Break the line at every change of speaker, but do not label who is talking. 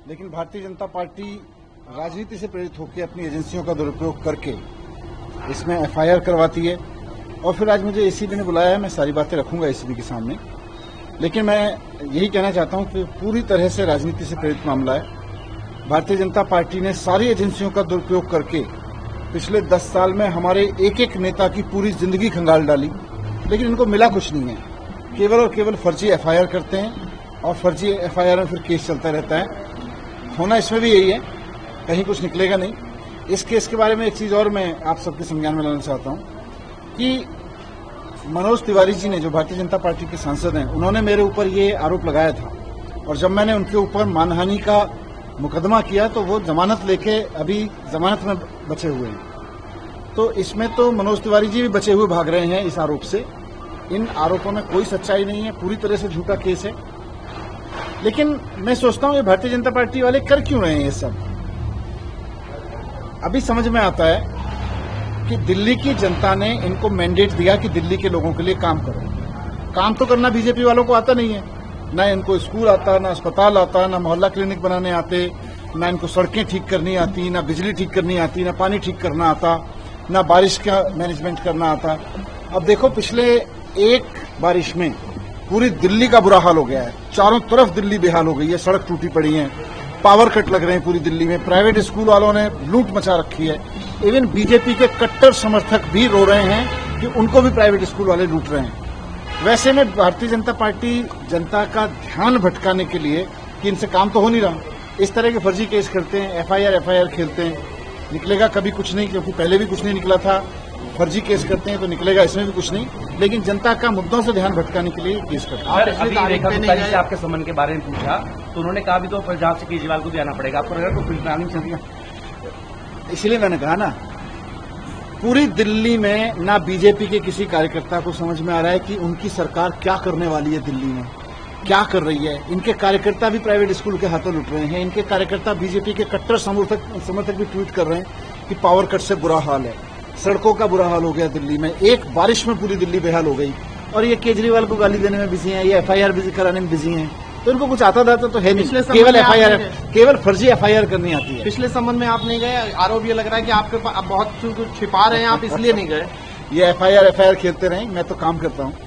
लेकिन भारतीय जनता पार्टी राजनीति से प्रेरित होकर अपनी एजेंसियों का दुरुपयोग करके इसमें एफआईआर करवाती है। और फिर आज मुझे एसीबी ने बुलाया है, मैं सारी बातें रखूंगा एसीबी के सामने। लेकिन मैं यही कहना चाहता हूं कि पूरी तरह से राजनीति से प्रेरित मामला है। भारतीय जनता पार्टी ने सारी एजेंसियों का दुरुपयोग करके पिछले 10 साल में हमारे एक एक नेता की पूरी जिंदगी खंगाल डाली, लेकिन इनको मिला कुछ नहीं है। केवल और केवल फर्जी एफआईआर करते हैं और फर्जी एफआईआर में फिर केस चलता रहता है। होना इसमें भी यही है, कहीं कुछ निकलेगा नहीं। इस केस के बारे में एक चीज और मैं आप सबके संज्ञान में लाना चाहता हूं कि मनोज तिवारी जी ने, जो भारतीय जनता पार्टी के सांसद हैं, उन्होंने मेरे ऊपर ये आरोप लगाया था और जब मैंने उनके ऊपर मानहानि का मुकदमा किया तो वो जमानत लेके अभी जमानत में बचे हुए हैं। तो इसमें तो मनोज तिवारी जी भी बचे हुए भाग रहे हैं इस आरोप से। इन आरोपों में कोई सच्चाई नहीं है, पूरी तरह से झूठा केस है। लेकिन मैं सोचता हूं ये भारतीय जनता पार्टी वाले कर क्यों रहे हैं ये सब। अभी समझ में आता है कि दिल्ली की जनता ने इनको मैंडेट दिया कि दिल्ली के लोगों के लिए काम करो। काम तो करना बीजेपी वालों को आता नहीं है। ना इनको स्कूल आता, ना अस्पताल आता, ना मोहल्ला क्लिनिक बनाने आते, ना इनको सड़कें ठीक करनी आती, ना बिजली ठीक करनी आती, ना पानी ठीक करना आता, ना बारिश का मैनेजमेंट करना आता। अब देखो पिछले एक बारिश में पूरी दिल्ली का बुरा हाल हो गया है। चारों तरफ दिल्ली बेहाल हो गई है, सड़क टूटी पड़ी है, पावर कट लग रहे हैं पूरी दिल्ली में, प्राइवेट स्कूल वालों ने लूट मचा रखी है। इवन बीजेपी के कट्टर समर्थक भी रो रहे हैं कि उनको भी प्राइवेट स्कूल वाले लूट रहे हैं। वैसे में भारतीय जनता पार्टी जनता का ध्यान भटकाने के लिए कि इनसे काम तो हो नहीं रहा, इस तरह के फर्जी केस करते हैं, एफआईआर खेलते हैं। निकलेगा कभी कुछ नहीं, क्योंकि पहले भी कुछ नहीं निकला था। फर्जी केस करते हैं तो निकलेगा इसमें भी कुछ नहीं, लेकिन जनता का मुद्दों से ध्यान भटकाने के लिए केस करते हैं।
अभी रेखा गुप्ता जी से आपके संबंध के बारे में पूछा तो उन्होंने कहा भी तो पंजाब से केजरीवाल को भी आना पड़ेगा, आपको लगा तो प्लानिंग चल रही है।
इसलिए मैंने कहा ना, पूरी दिल्ली में ना बीजेपी के किसी कार्यकर्ता को समझ में आ रहा है कि उनकी सरकार क्या करने वाली है, दिल्ली में क्या कर रही है। इनके कार्यकर्ता भी प्राइवेट स्कूल के हाथों लुट रहे हैं। इनके कार्यकर्ता बीजेपी के कट्टर समर्थक भी ट्वीट कर रहे हैं कि पावर कट से बुरा हाल है, सड़कों का बुरा हाल हो गया दिल्ली में, एक बारिश में पूरी दिल्ली बेहाल हो गई। और ये केजरीवाल को गाली देने में बिजी हैं, ये एफआईआर कराने में बिजी हैं। तो इनको कुछ आता दाता तो है नहीं, केवल एफआईआर, केवल फर्जी एफआईआर करनी आती है।
पिछले संबंध में आप नहीं गए, आरोप ये लग रहा है कि आपके पास बहुत कुछ छिपा रहे हैं आप, इसलिए नहीं गए।
ये एफआईआर खेलते रहें, मैं तो काम करता हूँ।